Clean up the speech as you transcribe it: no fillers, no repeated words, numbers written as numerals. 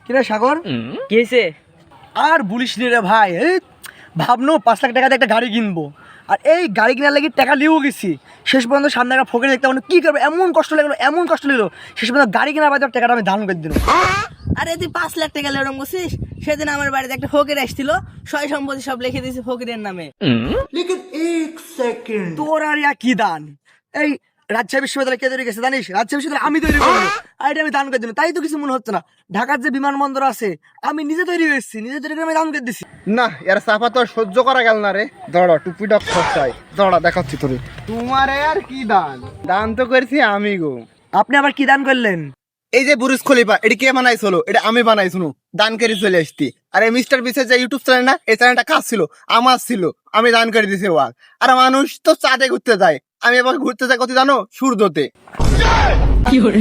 কিরে সাগর, কি হয়েছে? আর বলিস নি রে ভাই। ভাবনো 5 লাখ টাকাতে একটা গাড়ি কিনবো, আর এই গাড়ি কেনার লাগি টাকা নিয়েও গেছি। শেষ পর্যন্ত সামনে একটা ফকির দেখতে মানে কি করবো, এমন কষ্ট লাগলো শেষ পর্যন্ত গাড়ি কেনার বাজার টাকাটা আমি দান করে দিলাম। আরে তুই 5 লাখ টাকা এরকম করছিস? সেদিন আমার বাড়িতে একটা ফকির আসছিল, সয় সম্পত্তি সব লিখে দিয়েছে ফকিরের নামে। তোর আর ইয়া কি দান? এই রাজশাহী বিশ্ববিদ্যালয় কে তৈরি গেছে জানিস? রাজশাহী বিশ্ববিদ্যালয় আমি তৈরি করবো, আর এটা আমি দান করে দিলাম। তাই তো কিছু মনে হচ্ছে না। ঢাকার যে বিমানবন্দর আছে আমি নিজে তৈরি হয়েছি, নিজে তৈরি করে আমি দান করে দিচ্ছি। না, এর চাপা তো আর সহ্য করা গেল না রে। দাঁড়া, টুপিটা খরচাই, দাঁড়া দেখাচ্ছি তোরে। তোমার আর কি দান? দান তো করেছি আমি গো। আপনি আবার কি দান করলেন? এই যে বুরুজ খলিফা, এটা কে বানাইছিল? এটা আমি বানাইছিনু, দান করে চলে আসছি। আর এই মিস্টার বিসের যে ইউটিউব চ্যানেল না, এই চ্যানেলটা কাজ ছিল, আমার ছিল, আমি দান করে দিছি ওয়াক। আর মানুষ তো চাঁদে ঘুরতে যায়, আমি এবার ঘুরতে যাই কত জানো? সূর্যতে। কি করে?